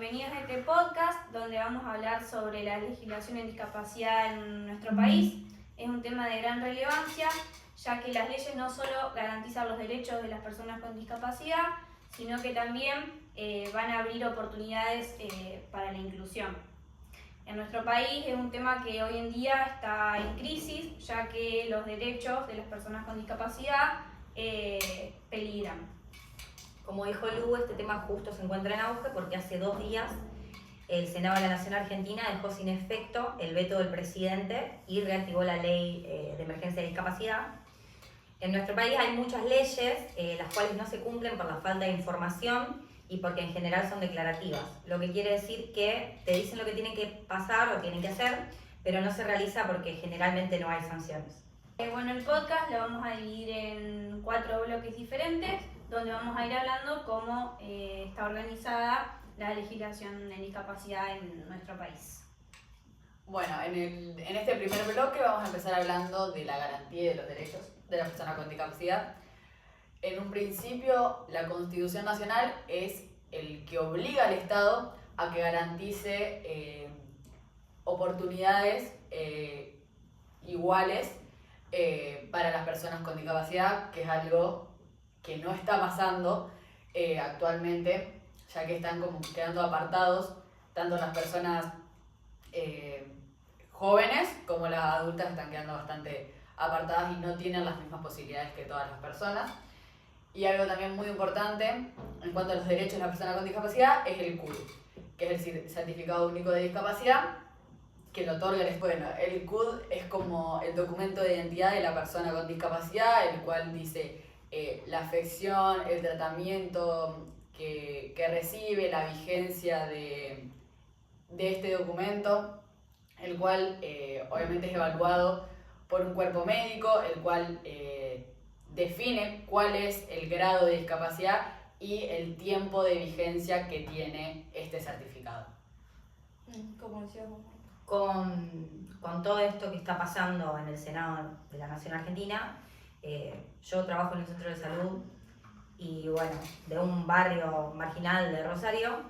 bienvenidos a este podcast donde vamos a hablar sobre la legislación en discapacidad en nuestro país. Es un tema de gran relevancia, ya que las leyes no solo garantizan los derechos de las personas con discapacidad, sino que también van a abrir oportunidades para la inclusión. En nuestro país es un tema que hoy en día está en crisis, ya que los derechos de las personas con discapacidad peligran. Como dijo Lu, este tema justo se encuentra en auge porque hace 2 días el Senado de la Nación Argentina dejó sin efecto el veto del presidente y reactivó la ley de emergencia de discapacidad. En nuestro país hay muchas leyes, las cuales no se cumplen por la falta de información y porque en general son declarativas, lo que quiere decir que te dicen lo que tienen que pasar o tienen que hacer, pero no se realiza porque generalmente no hay sanciones. Bueno, el podcast lo vamos a dividir en 4 bloques diferentes, donde vamos a ir hablando cómo está organizada la legislación en discapacidad en nuestro país. Bueno, en este primer bloque vamos a empezar hablando de la garantía y de los derechos de la persona con discapacidad. En un principio, la Constitución Nacional es el que obliga al Estado a que garantice oportunidades iguales para las personas con discapacidad, que es algo que no está pasando actualmente, ya que están como quedando apartados tanto las personas jóvenes como las adultas, están quedando bastante apartadas y no tienen las mismas posibilidades que todas las personas. Y algo también muy importante en cuanto a los derechos de la persona con discapacidad es el CUD, que es el Certificado Único de Discapacidad, que lo otorga el Estado. Bueno, el CUD es como el documento de identidad de la persona con discapacidad, el cual dice la afección, el tratamiento que recibe, la vigencia de este documento, el cual obviamente es evaluado por un cuerpo médico, el cual define cuál es el grado de discapacidad y el tiempo de vigencia que tiene este certificado. Como decíamos. Con todo esto que está pasando en el Senado de la Nación Argentina, yo trabajo en un centro de salud y bueno, de un barrio marginal de Rosario,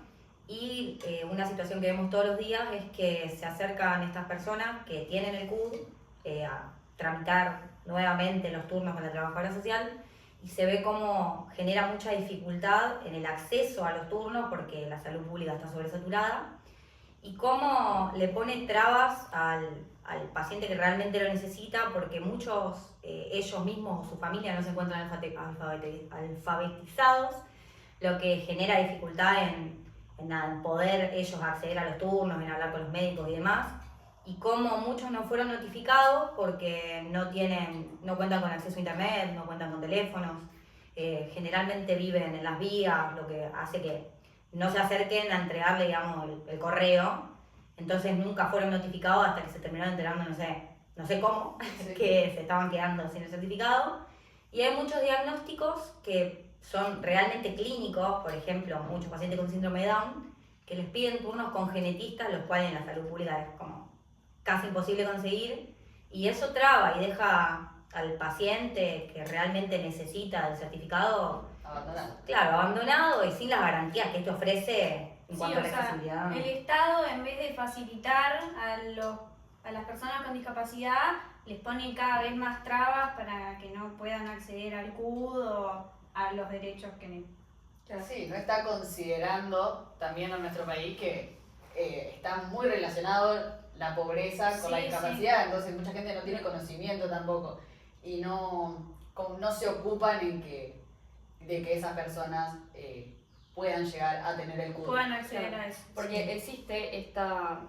y una situación que vemos todos los días es que se acercan estas personas que tienen el CUD a tramitar nuevamente los turnos con la trabajadora social, y se ve cómo genera mucha dificultad en el acceso a los turnos porque la salud pública está sobresaturada, y cómo le pone trabas al paciente que realmente lo necesita, porque muchos, ellos mismos o su familia no se encuentran alfabetizados, lo que genera dificultad en poder ellos acceder a los turnos, en hablar con los médicos y demás, y cómo muchos no fueron notificados porque no cuentan con acceso a internet, no cuentan con teléfonos, generalmente viven en las vías, lo que hace que no se acerquen a entregarle, digamos, el correo. Entonces nunca fueron notificados hasta que se terminaron enterando, no sé cómo, sí, que se estaban quedando sin el certificado. Y hay muchos diagnósticos que son realmente clínicos, por ejemplo, muchos pacientes con síndrome de Down, que les piden turnos con genetistas, los cuales en la salud pública es como casi imposible conseguir, y eso traba y deja al paciente que realmente necesita el certificado abandonado y sin las garantías que esto ofrece en cuanto a la accesibilidad. El Estado, en vez de facilitar a las personas con discapacidad, les pone cada vez más trabas para que no puedan acceder al CUD o a los derechos que Sí, no está considerando también en nuestro país que está muy relacionado la pobreza con la discapacidad, entonces mucha gente no tiene conocimiento tampoco y no se ocupan de que esas personas puedan llegar a tener el CUD. Puedan acceder a eso. Porque existe esta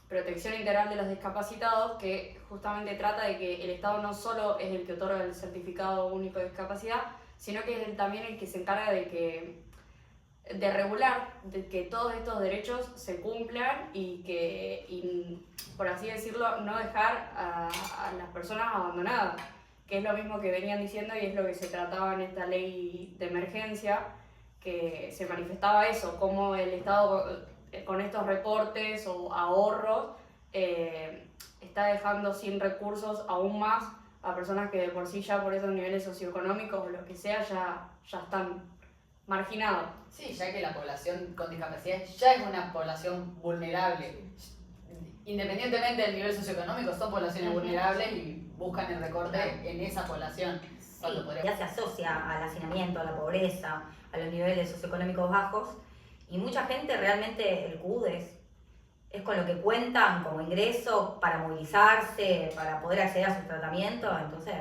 protección integral de los discapacitados que justamente trata de que el Estado no solo es el que otorga el certificado único de discapacidad, sino que es también el que se encarga de regular de que todos estos derechos se cumplan y por así decirlo, no dejar a las personas abandonadas, que es lo mismo que venían diciendo y es lo que se trataba en esta ley de emergencia, que se manifestaba eso, cómo el Estado con estos recortes o ahorros está dejando sin recursos aún más a personas que de por sí ya por esos niveles socioeconómicos o lo que sea ya están marginado. Sí, ya que la población con discapacidad ya es una población vulnerable. Independientemente del nivel socioeconómico, son poblaciones vulnerables y buscan el recorte en esa población. Sí, ya se asocia al hacinamiento, a la pobreza, a los niveles socioeconómicos bajos, y mucha gente realmente el CUD es con lo que cuentan como ingreso para movilizarse, para poder acceder a sus tratamientos, entonces...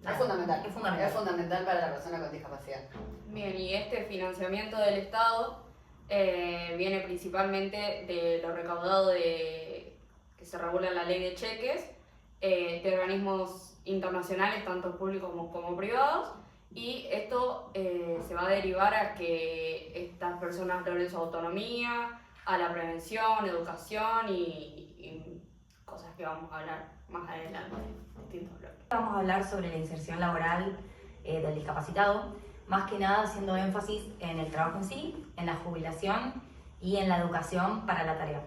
Es fundamental. Es fundamental. Es fundamental para la persona con discapacidad. Bien, y este financiamiento del Estado viene principalmente de lo recaudado que se regula en la ley de cheques, de organismos internacionales, tanto públicos como privados, y esto se va a derivar a que estas personas logren su autonomía, a la prevención, educación y cosas que vamos a hablar más adelante en distintos bloques. Vamos a hablar sobre la inserción laboral del discapacitado, más que nada haciendo énfasis en el trabajo en sí, en la jubilación y en la educación para la tarea.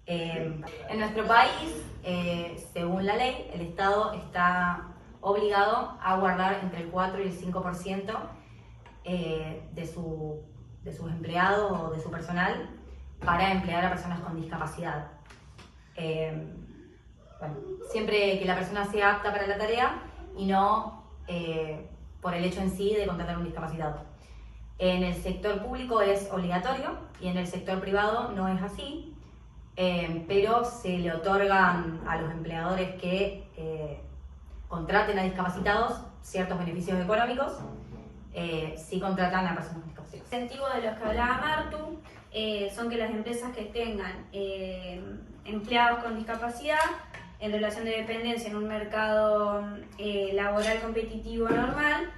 En nuestro país, según la ley, el Estado está obligado a guardar entre el 4 y el 5% de sus empleados o de su personal para emplear a personas con discapacidad. Bueno, siempre que la persona sea apta para la tarea y no por el hecho en sí de contratar un discapacitado. En el sector público es obligatorio y en el sector privado no es así, pero se le otorgan a los empleadores que contraten a discapacitados ciertos beneficios económicos si contratan a personas con discapacidad. Los incentivos de los que hablaba Martu son que las empresas que tengan empleados con discapacidad en relación de dependencia en un mercado laboral competitivo normal,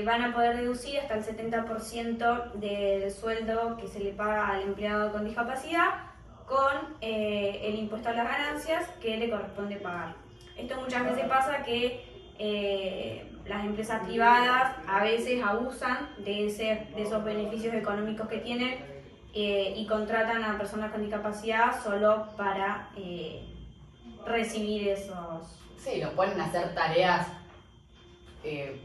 van a poder deducir hasta el 70% del sueldo que se le paga al empleado con discapacidad con el impuesto a las ganancias que le corresponde pagar. Esto muchas veces pasa que las empresas privadas a veces abusan de esos beneficios económicos que tienen y contratan a personas con discapacidad solo para recibir esos... Sí, los ponen a hacer tareas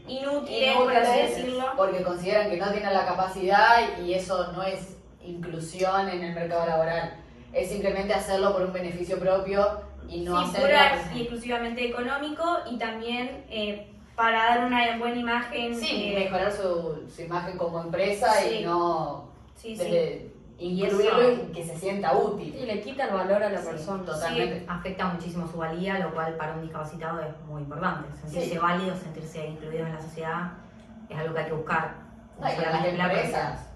inútiles, por así decirlo. Porque consideran que no tienen la capacidad y eso no es inclusión en el mercado laboral. Es simplemente hacerlo por un beneficio propio y no sí, hacerlo... pura y exclusivamente económico y también para dar una buena imagen. Sí, mejorar su imagen como empresa sí. y no Sí, incluirlo y que se sienta útil. Y le quita el valor a la Sí, persona. Totalmente. Afecta muchísimo su valía, lo cual para un discapacitado es muy importante. Sentirse Sí. válido, sentirse incluido en la sociedad es algo que hay que buscar. No, y con las empresas.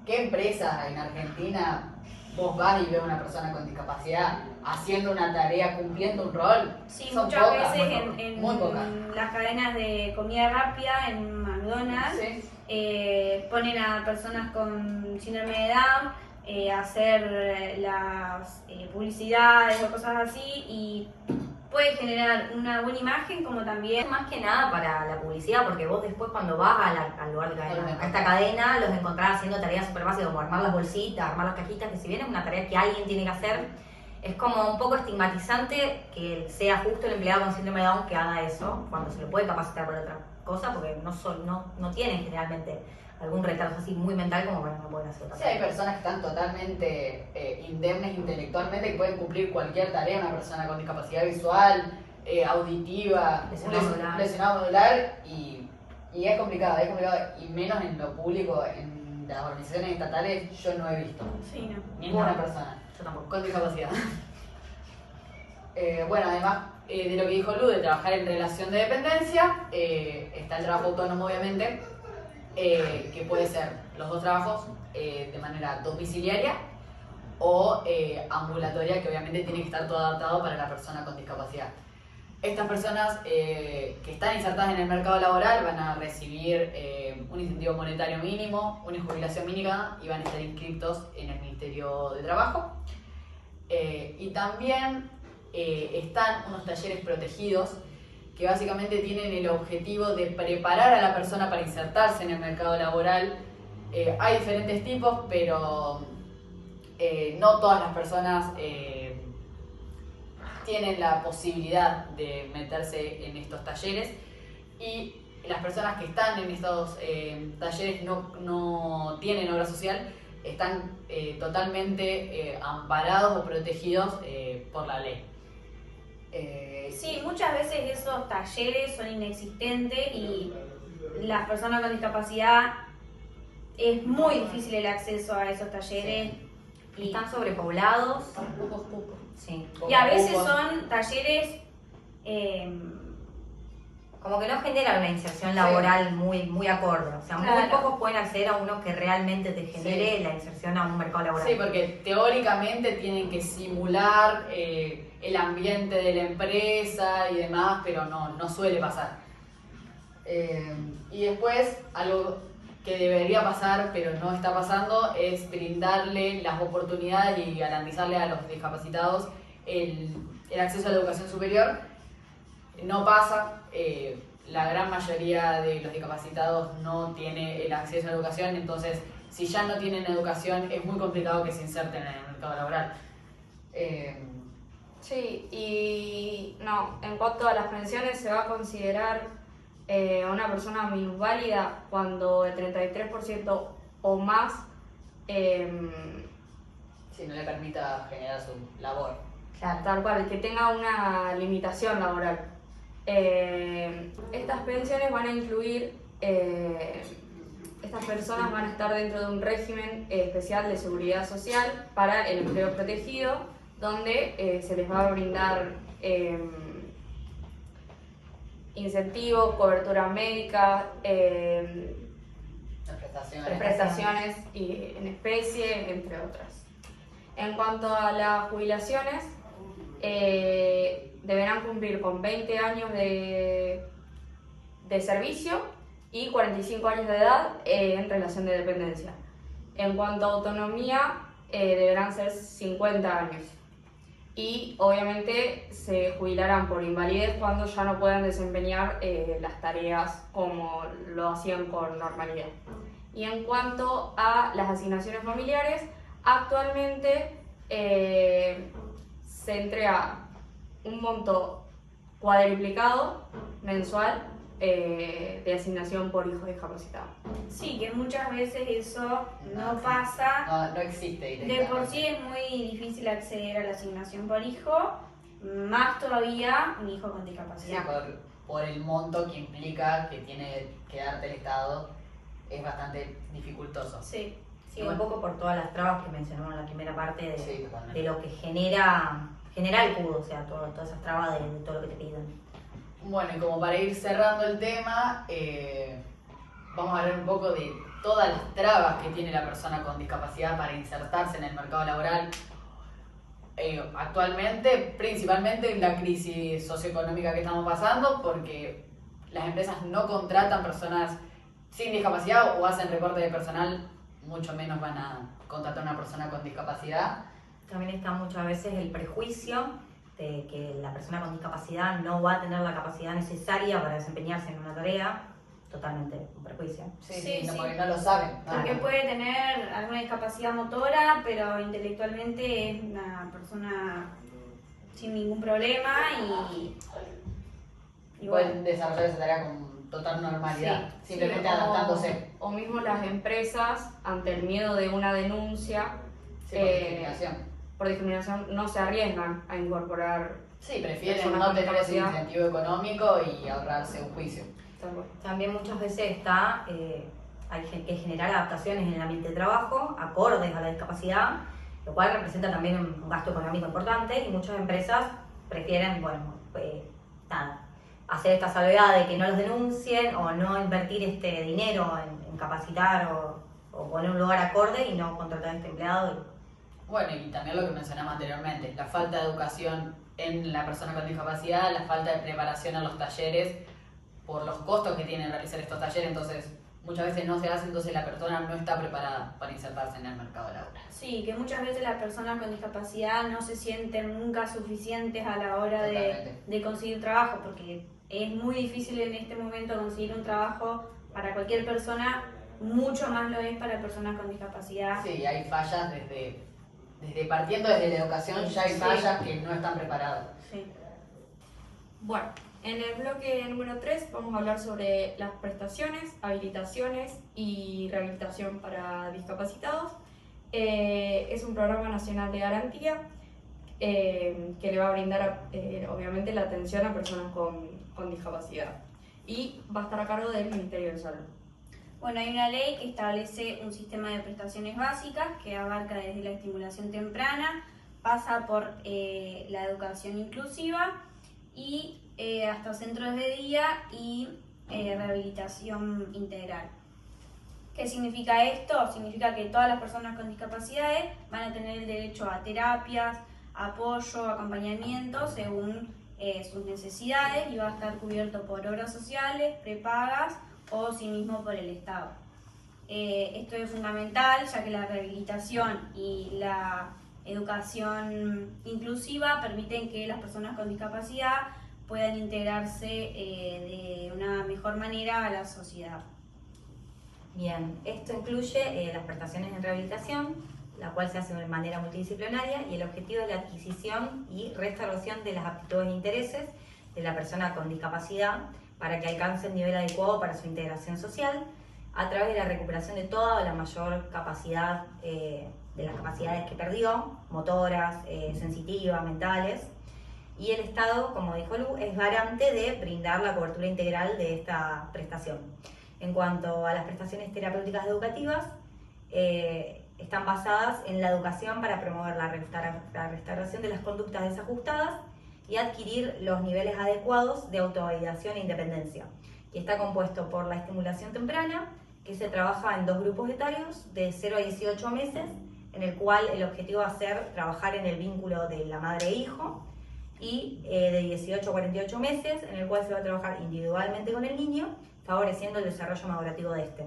¿Qué empresa en Argentina vos vas y ves a una persona con discapacidad haciendo una tarea, cumpliendo un rol? Sí, Son muchas pocas, veces muy pocas. en las cadenas de comida rápida, en McDonald's, Sí. ponen a personas con síndrome de Down a hacer las publicidades o cosas así y puede generar una buena imagen como también... Más que nada para la publicidad, porque vos después cuando vas al lugar de cadena, a esta cadena, los encontrás haciendo tareas súper básicas como armar las bolsitas, armar las cajitas, que si bien es una tarea que alguien tiene que hacer, es como un poco estigmatizante que sea justo el empleado con síndrome de Down que haga eso, cuando se lo puede capacitar para otra cosa, porque no tienen generalmente algún retraso así muy mental como para no poder hacer otra Sí, hay personas que están totalmente indemnes intelectualmente que pueden cumplir cualquier tarea, una persona con discapacidad visual, auditiva, lesionado modular y es complicado, y menos en lo público, en las organizaciones estatales yo no he visto Sí, no. ninguna persona Yo tampoco. con discapacidad. Bueno, además de lo que dijo Lu, de trabajar en relación de dependencia, está el trabajo autónomo obviamente, que puede ser los dos trabajos de manera domiciliaria o ambulatoria, que obviamente tiene que estar todo adaptado para la persona con discapacidad. Estas personas que están insertadas en el mercado laboral van a recibir un incentivo monetario mínimo, una jubilación mínima y van a estar inscritos en el Ministerio de Trabajo. Y también están unos talleres protegidos que básicamente tienen el objetivo de preparar a la persona para insertarse en el mercado laboral. Hay diferentes tipos, pero no todas las personas tienen la posibilidad de meterse en estos talleres y las personas que están en estos talleres no tienen obra social, están totalmente amparados o protegidos por la ley. Sí, muchas veces esos talleres son inexistentes y las personas con discapacidad es muy difícil el acceso a esos talleres. Y están sobrepoblados. Pocos cupos. Sí. Y a veces son talleres Como que no generan una inserción laboral muy acorde. O sea, muy Claro. pocos pueden acceder a uno que realmente te genere la inserción a un mercado laboral. Sí, porque teóricamente tienen que simular el ambiente de la empresa y demás, pero no suele pasar. Y después, algo que debería pasar, pero no está pasando, es brindarle las oportunidades y garantizarle a los discapacitados el acceso a la educación superior. No pasa, la gran mayoría de los discapacitados no tiene el acceso a la educación, entonces si ya no tienen educación es muy complicado que se inserten en el mercado laboral. Sí, y no, en cuanto a las pensiones se va a considerar a una persona minusválida cuando el 33% o más Si no le permita generar su labor. Claro. tal cual, que tenga una limitación laboral. Estas pensiones van a incluir, estas personas van a estar dentro de un régimen especial de seguridad social para el empleo protegido, donde se les va a brindar incentivos, cobertura médica, Las prestaciones en especie, entre otras. En cuanto a las jubilaciones, deberán cumplir con 20 años de servicio y 45 años de edad en relación de dependencia. En cuanto a autonomía, deberán ser 50 años. Y obviamente se jubilarán por invalidez cuando ya no puedan desempeñar las tareas como lo hacían con normalidad. Y en cuanto a las asignaciones familiares, actualmente se entrega un monto cuadriplicado mensual de asignación por hijo discapacitado. Sí, que muchas veces eso no pasa. No existe De directamente. por sí es muy difícil acceder a la asignación por hijo, más todavía un hijo con Sí, discapacidad. por el monto que implica que tiene que darte el Estado, es bastante dificultoso. Sí. Sí, un poco por todas las trabas que mencionamos en la primera parte Sí, totalmente. de lo que genera el CUDO, o sea, todas esas trabas de todo lo que te piden. Bueno, y como para ir cerrando el tema, vamos a hablar un poco de todas las trabas que tiene la persona con discapacidad para insertarse en el mercado laboral. Actualmente, principalmente la crisis socioeconómica que estamos pasando, porque las empresas no contratan personas sin discapacidad o hacen recorte de personal, mucho menos van a contratar a una persona con discapacidad. También está muchas veces el prejuicio de que la persona con discapacidad no va a tener la capacidad necesaria para desempeñarse en una tarea. Totalmente un prejuicio. Sí, No, sí. porque no lo saben. Porque No. puede tener alguna discapacidad motora, pero intelectualmente es una persona sin ningún problema y bueno. Pueden desarrollar esa tarea con total normalidad, Sí, simplemente Sí, adaptándose. O mismo las empresas, ante el miedo de una denuncia Sí, por discriminación. por discriminación, no se arriesgan a incorporar. Sí, prefieren Personas no con tener ese discapacidad. incentivo económico y ahorrarse un juicio. tal cual. También muchas veces hay que generar adaptaciones en el ambiente de trabajo, acordes a la discapacidad, lo cual representa también un gasto económico importante y muchas empresas prefieren, hacer esta salvedad de que no los denuncien o no invertir este dinero en capacitar o poner un lugar acorde y no contratar a este empleado. Bueno, y también lo que mencionamos anteriormente, la falta de educación en la persona con discapacidad, la falta de preparación en los talleres, por los costos que tienen realizar estos talleres, entonces muchas veces no se hace, entonces la persona no está preparada para insertarse en el mercado laboral. Sí, que muchas veces las personas con discapacidad no se sienten nunca suficientes a la hora Totalmente. de conseguir trabajo, porque es muy difícil en este momento conseguir un trabajo para cualquier persona, mucho más lo es para personas con discapacidad. Sí, hay fallas partiendo desde la educación, ya hay Sí. fallas que no están preparadas. Sí. Bueno, En el bloque número 3 vamos a hablar sobre las prestaciones, habilitaciones y rehabilitación para discapacitados. Es un programa nacional de garantía que le va a brindar obviamente la atención a personas con discapacidad y va a estar a cargo del Ministerio de Salud. Bueno, hay una ley que establece un sistema de prestaciones básicas que abarca desde la estimulación temprana, pasa por la educación inclusiva y hasta centros de día y rehabilitación integral. ¿Qué significa esto? Significa que todas las personas con discapacidades van a tener el derecho a terapias, apoyo, acompañamiento según sus necesidades y va a estar cubierto por obras sociales, prepagas o sí mismo por el Estado. Esto es fundamental ya que la rehabilitación y la educación inclusiva permiten que las personas con discapacidad puedan integrarse de una mejor manera a la sociedad. Bien, esto incluye las prestaciones en rehabilitación, la cual se hace de manera multidisciplinaria y el objetivo es la adquisición y restauración de las aptitudes e intereses de la persona con discapacidad para que alcance el nivel adecuado para su integración social a través de la recuperación de toda o la mayor capacidad de las capacidades que perdió, motoras, sensitivas, mentales. Y el Estado, como dijo Lu, es garante de brindar la cobertura integral de esta prestación. En cuanto a las prestaciones terapéuticas educativas, están basadas en la educación para promover la restauración de las conductas desajustadas y adquirir los niveles adecuados de autovalidación e independencia. Y está compuesto por la estimulación temprana, que se trabaja en 2 grupos etarios, de 0 a 18 meses, en el cual el objetivo va a ser trabajar en el vínculo de la madre e hijo, y de 18 a 48 meses, en el cual se va a trabajar individualmente con el niño, favoreciendo el desarrollo madurativo de este.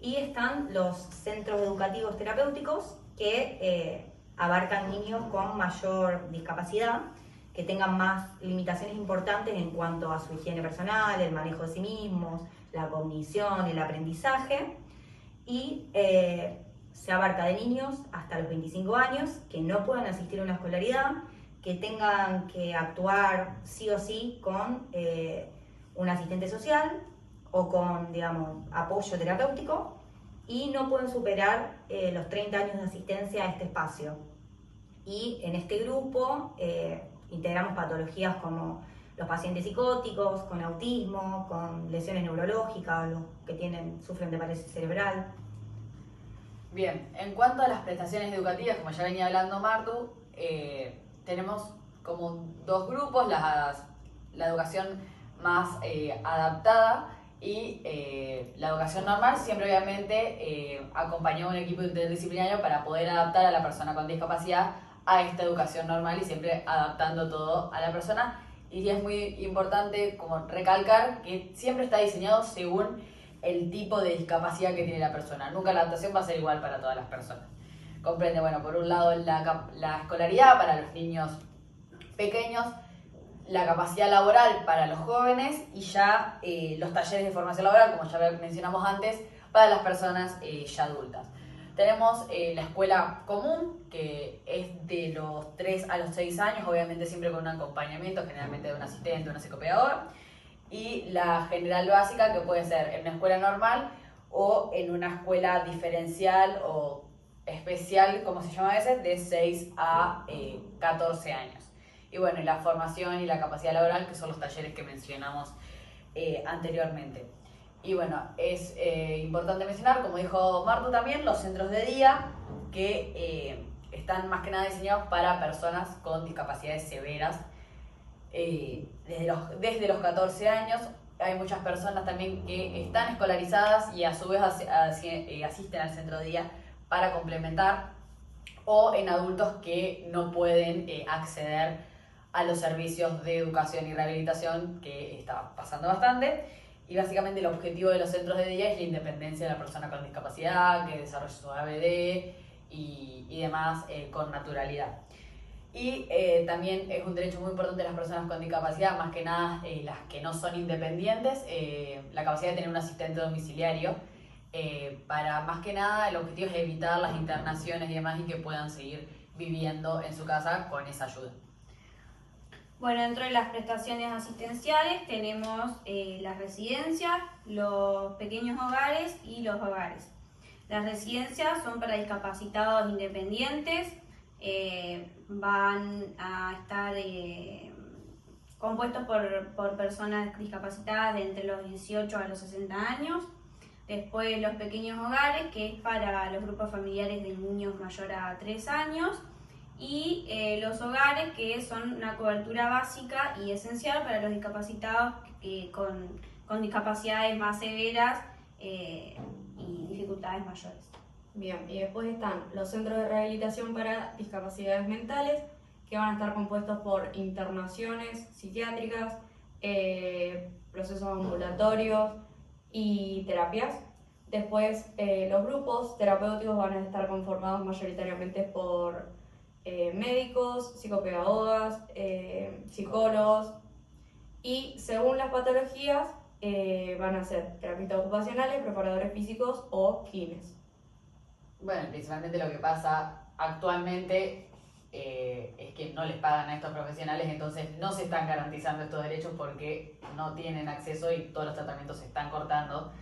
Y están los centros educativos terapéuticos que abarcan niños con mayor discapacidad, que tengan más limitaciones importantes en cuanto a su higiene personal, el manejo de sí mismos, la cognición, el aprendizaje, y se abarca de niños hasta los 25 años que no puedan asistir a una escolaridad, que tengan que actuar sí o sí con un asistente social o con, digamos, apoyo terapéutico, y no pueden superar los 30 años de asistencia a este espacio. Y en este grupo integramos patologías como los pacientes psicóticos, con autismo, con lesiones neurológicas, los que sufren de parálisis cerebral. Bien, en cuanto a las prestaciones educativas, como ya venía hablando Martu, tenemos como 2 grupos, la educación más adaptada y la educación normal, siempre obviamente acompañado de un equipo interdisciplinario para poder adaptar a la persona con discapacidad a esta educación normal y siempre adaptando todo a la persona. Y es muy importante como recalcar que siempre está diseñado según el tipo de discapacidad que tiene la persona. Nunca la adaptación va a ser igual para todas las personas. Comprende, bueno, por un lado la escolaridad para los niños pequeños, la capacidad laboral para los jóvenes y ya los talleres de formación laboral, como ya mencionamos antes, para las personas ya adultas. Tenemos la escuela común, que es de los 3 a los 6 años, obviamente siempre con un acompañamiento, generalmente de un asistente, una psicopedagoga, y la general básica, que puede ser en una escuela normal o en una escuela diferencial o especial, como se llama a veces, de 6 a 14 años. Y bueno, y la formación y la capacidad laboral, que son los talleres que mencionamos anteriormente. Y bueno, es importante mencionar, como dijo Martu también, los centros de día que están más que nada diseñados para personas con discapacidades severas. Desde los 14 años hay muchas personas también que están escolarizadas y a su vez asisten al centro de día para complementar, o en adultos que no pueden acceder a los servicios de educación y rehabilitación, que está pasando bastante. Y básicamente el objetivo de los centros de día es la independencia de la persona con discapacidad, que desarrolle su ABD y demás con naturalidad. Y también es un derecho muy importante de las personas con discapacidad, más que nada las que no son independientes, la capacidad de tener un asistente domiciliario, para más que nada el objetivo es evitar las internaciones y demás y que puedan seguir viviendo en su casa con esa ayuda. Bueno, dentro de las prestaciones asistenciales tenemos las residencias, los pequeños hogares y los hogares. Las residencias son para discapacitados independientes, van a estar compuestos por personas discapacitadas de entre los 18 a los 60 años. Después los pequeños hogares, que es para los grupos familiares de niños mayor a 3 años. Y los hogares, que son una cobertura básica y esencial para los discapacitados con discapacidades más severas y dificultades mayores. Bien, y después están los centros de rehabilitación para discapacidades mentales, que van a estar compuestos por internaciones psiquiátricas, procesos ambulatorios y terapias. Después, los grupos terapéuticos van a estar conformados mayoritariamente por médicos, psicopedagogas, psicólogos, y según las patologías van a ser terapistas ocupacionales, preparadores físicos o kines. Bueno, principalmente lo que pasa actualmente es que no les pagan a estos profesionales, entonces no se están garantizando estos derechos porque no tienen acceso y todos los tratamientos se están cortando,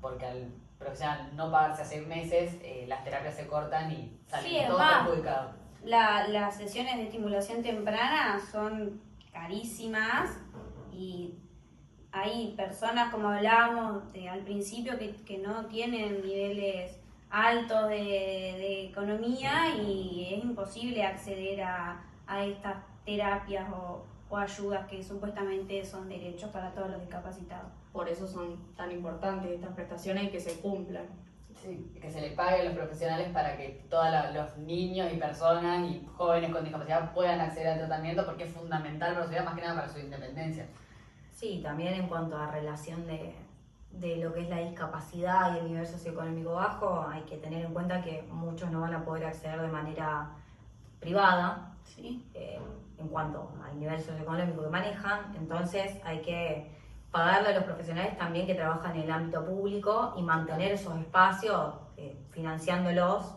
porque al profesional no pagarse hace meses, las terapias se cortan y salen todos perjudicados. Las sesiones de estimulación temprana son carísimas y hay personas, como hablábamos al principio, que no tienen niveles altos de economía y es imposible acceder a estas terapias o ayudas que supuestamente son derechos para todos los discapacitados. Por eso son tan importantes estas prestaciones y que se cumplan. Sí, que se les pague a los profesionales para que todos los niños y personas y jóvenes con discapacidad puedan acceder al tratamiento, porque es fundamental para la sociedad, más que nada para su independencia. Sí, también en cuanto a relación de lo que es la discapacidad y el nivel socioeconómico bajo, hay que tener en cuenta que muchos no van a poder acceder de manera privada, ¿Sí? En cuanto al nivel socioeconómico que manejan, entonces hay que pagarle a los profesionales también que trabajan en el ámbito público y mantener esos espacios, financiándolos,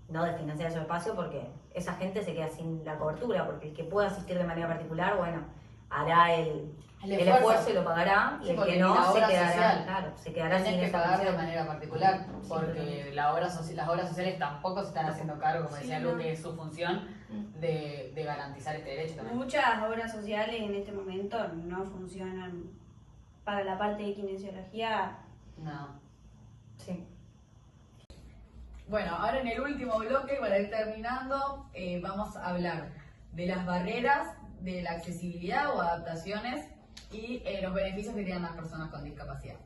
no desfinanciar esos espacios porque esa gente se queda sin la cobertura, porque el que pueda asistir de manera particular, bueno, hará el esfuerzo y lo pagará, y sí, el que no se quedará, social, claro, se quedará sin que esa pagar de función. manera particular, Sí, porque las obras sociales tampoco se están haciendo cargo, como decía Lu, que es su función de garantizar este derecho también. Muchas obras sociales en este momento no funcionan para la parte de kinesiología. No. Sí. Bueno, ahora en el último bloque, para ir terminando, vamos a hablar de las barreras, de la accesibilidad o adaptaciones y los beneficios que tienen las personas con discapacidad.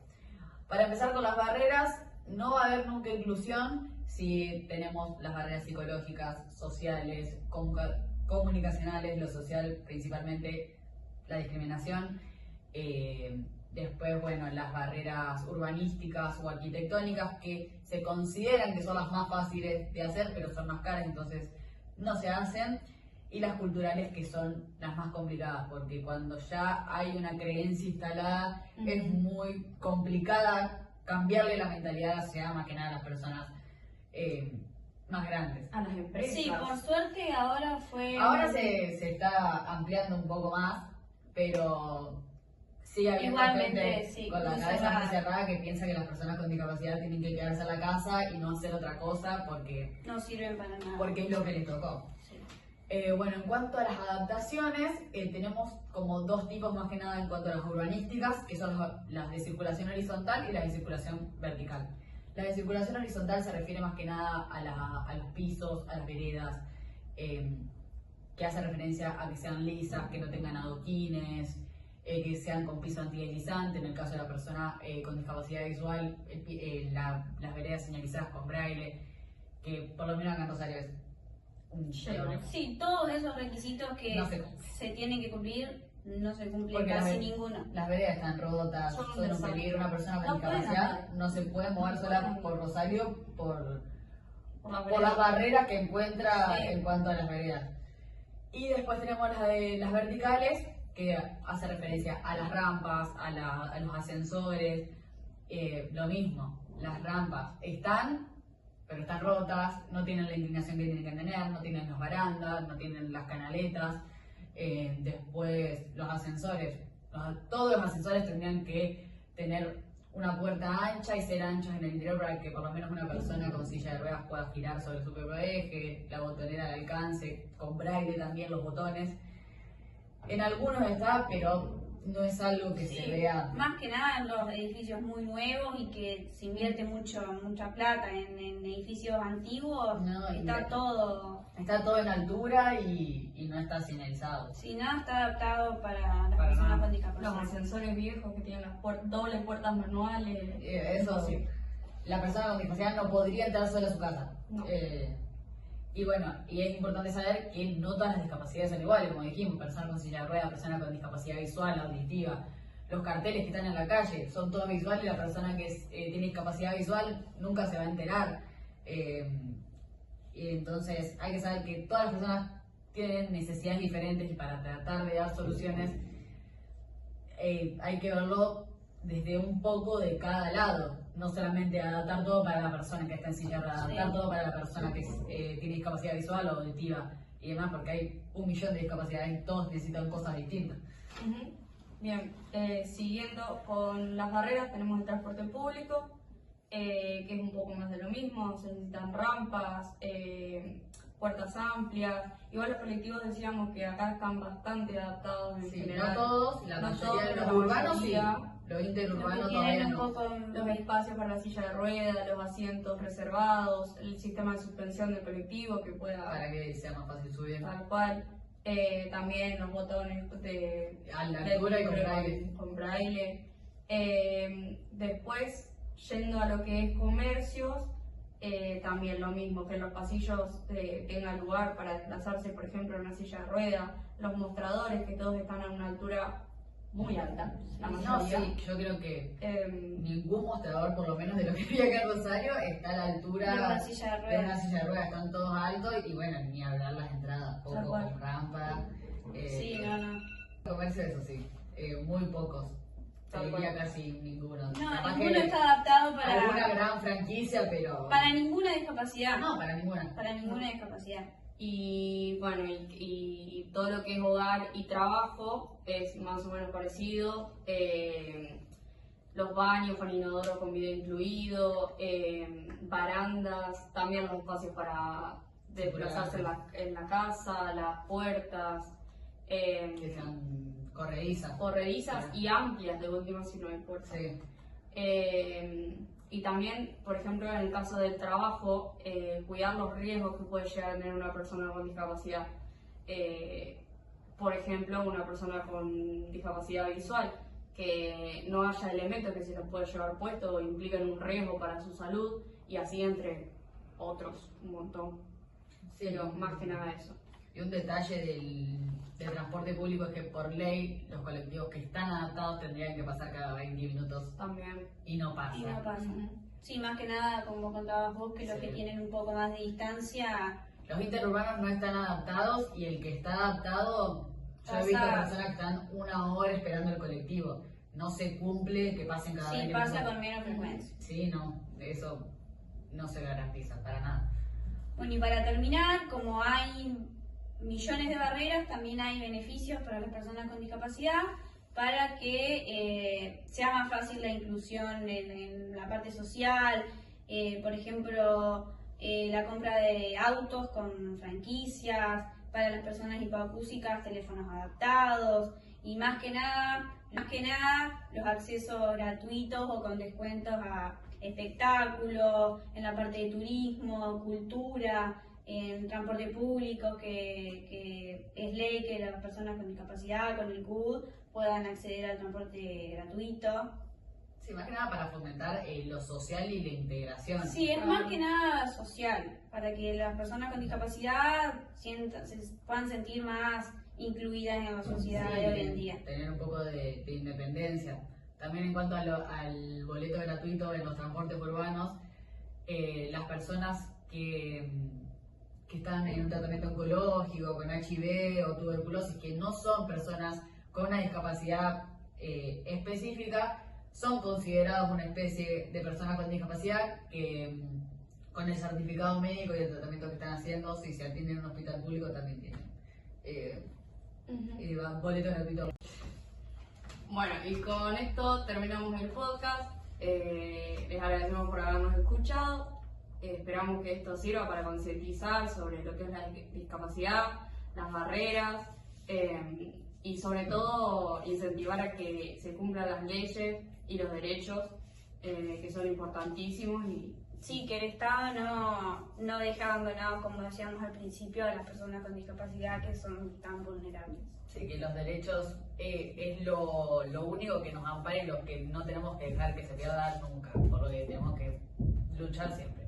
Para empezar con las barreras, no va a haber nunca inclusión si tenemos las barreras psicológicas, sociales, comunicacionales, lo social, principalmente la discriminación. Después, bueno, las barreras urbanísticas o arquitectónicas que se consideran que son las más fáciles de hacer, pero son más caras, entonces no se hacen. Y las culturales, que son las más complicadas, porque cuando ya hay una creencia instalada, es muy complicada cambiarle la mentalidad hacia más que nada a las personas más grandes. A las empresas. Sí, por suerte ahora Ahora se está ampliando un poco más, pero sigue habiendo igualmente, gente sí, con la muy cabeza cerrada. muy cerrada que piensa que las personas con discapacidad tienen que quedarse en la casa y no hacer otra cosa porque no sirven para nada. es lo que les tocó. Sí. Bueno, en cuanto a las adaptaciones, tenemos como dos tipos más que nada en cuanto a las urbanísticas, que son las de circulación horizontal y las de circulación vertical. La de circulación horizontal se refiere más que nada a los pisos, a las veredas, que hace referencia a que sean lisas, que no tengan adoquines, que sean con piso antideslizante, en el caso de la persona con discapacidad visual, las veredas señalizadas con braille, que por lo menos acá en Rosario es un problema. Sí, todos esos requisitos que No se cumplen. se tienen que cumplir no se cumplen Porque casi ninguno. Las veredas están rotas, Son son un desastres. peligro. Una persona con No pueden discapacidad andar. no se puede mover No sola pueden. por Rosario por las las barreras que encuentra Sí. en cuanto a las veredas. Y después tenemos las de las verticales, que hace referencia a las rampas, a los ascensores. Lo mismo, las rampas están, pero están rotas, no tienen la inclinación que tienen que tener, no tienen las barandas, no tienen las canaletas. Después los ascensores, todos los ascensores tendrían que tener una puerta ancha y ser anchos en el interior para que por lo menos una persona con silla de ruedas pueda girar sobre su propio eje, la botonera de alcance, con braille también los botones. En algunos está, pero no es algo que se vea. Más que nada en los edificios muy nuevos y que se invierte mucha plata en edificios antiguos, No, está todo... Está todo en altura y no está señalizado. Sí, nada está adaptado para las Para personas nada. con Los discapacidad. ascensores viejos que tienen las dobles puertas manuales. Eso sí. La persona con discapacidad no podría entrar sola a su casa. No. Y bueno, y es importante saber que no todas las discapacidades son iguales, como dijimos, persona con silla de ruedas, persona con discapacidad visual, auditiva. Los carteles que están en la calle son todos visuales y la persona que tiene discapacidad visual nunca se va a enterar. Y entonces hay que saber que todas las personas tienen necesidades diferentes y para tratar de dar soluciones hay que verlo desde un poco de cada lado. No solamente adaptar todo para la persona que está en silla de ruedas, adaptar todo para la persona que tiene discapacidad visual o auditiva y demás, porque hay 1 millón de discapacidades y todos necesitan cosas distintas. Ujú. Bien, siguiendo con las barreras, tenemos el transporte público, que es un poco más de lo mismo, se necesitan rampas, puertas amplias. Igual los colectivos decíamos que acá están bastante adaptados en Sí, general. no todos, la No mayoría todos, de pero los la urbanos sí, mayoría. los interurbanos Lo que todavía tienen un no. poco Los espacios para la silla de ruedas, los asientos reservados, el sistema de suspensión del colectivo que pueda Para que sea más fácil subir. tal cual. También los botones de A la de altura y con libro braille. con braille. Después, yendo a lo que es comercios, también lo mismo, que los pasillos tengan lugar para desplazarse, por ejemplo, en una silla de rueda, los mostradores, que todos están a una altura muy alta, la No, mayoría. sí, yo creo que Em, ningún mostrador, por lo menos de lo que vi acá en Rosario, está a la altura de una silla de de una ruedas. silla de ruedas, están todos altos y bueno, ni hablar las entradas, Tal poco cual. con rampa. Sí, no. Comercio, eso sí, muy pocos. Te Tal diría cual. casi ninguno. No, Capaz ninguno que está adaptado alguna gran franquicia, pero. para ninguna discapacidad. No, para ninguna. Para ninguna discapacidad. Y bueno, y todo lo que es hogar y trabajo es más o menos parecido. Los baños con inodoro con video incluido, barandas, también los espacios para desplazarse en la casa, las puertas, Que sean corredizas. corredizas y amplias de última si no hay puertas. Sí. Y también, por ejemplo, en el caso del trabajo, cuidar los riesgos que puede llegar a tener una persona con discapacidad. Por ejemplo, una persona con discapacidad visual, que no haya elementos que se los pueda llevar puesto o impliquen un riesgo para su salud, y así entre otros, un montón. Sí, Pero más que nada eso. Y un detalle del transporte público es que por ley los colectivos que están adaptados tendrían que pasar cada 20 minutos También. y no pasa. Y no pasa. Ujú. Sí, más que nada, como contabas vos, que los Sí. que tienen un poco más de distancia, Los interurbanos no están adaptados y el que está adaptado, yo he visto Pasa. personas que están 1 hora esperando el colectivo. No se cumple que pasen cada sí 20 pasa minutos. con menos frecuencia. Sí, no, eso no se garantiza para nada. Bueno, y para terminar, como hay millones de barreras, también hay beneficios para las personas con discapacidad para que sea más fácil la inclusión en la parte social. Por ejemplo, la compra de autos con franquicias, para las personas hipoacúsicas, teléfonos adaptados y más que nada, los accesos gratuitos o con descuentos a espectáculos, en la parte de turismo, cultura, en transporte público, que es ley que las personas con discapacidad, con el CUD, puedan acceder al transporte gratuito. Sí, más que nada para fomentar lo social y la integración. Sí, es más que nada social, para que las personas con discapacidad se puedan sentir más incluidas en la sociedad Sí, de hoy en día. tener un poco de independencia. También en cuanto al boleto gratuito en los transportes urbanos, las personas que están en un tratamiento oncológico, con HIV o tuberculosis, que no son personas con una discapacidad específica, son considerados una especie de personas con discapacidad que con el certificado médico y el tratamiento que están haciendo, si se atienden en un hospital público, también tienen boletos gratuitos. Bueno, y con esto terminamos el podcast. Les agradecemos por habernos escuchado. Esperamos que esto sirva para concientizar sobre lo que es la discapacidad, las barreras y sobre todo incentivar a que se cumplan las leyes y los derechos que son importantísimos. Y Sí, que el Estado no deje abandonados, como decíamos al principio, a las personas con discapacidad que son tan vulnerables. Sí, que los derechos es lo único que nos ampara y lo que no tenemos que dejar que se pierda nunca, por lo que tenemos que luchar siempre.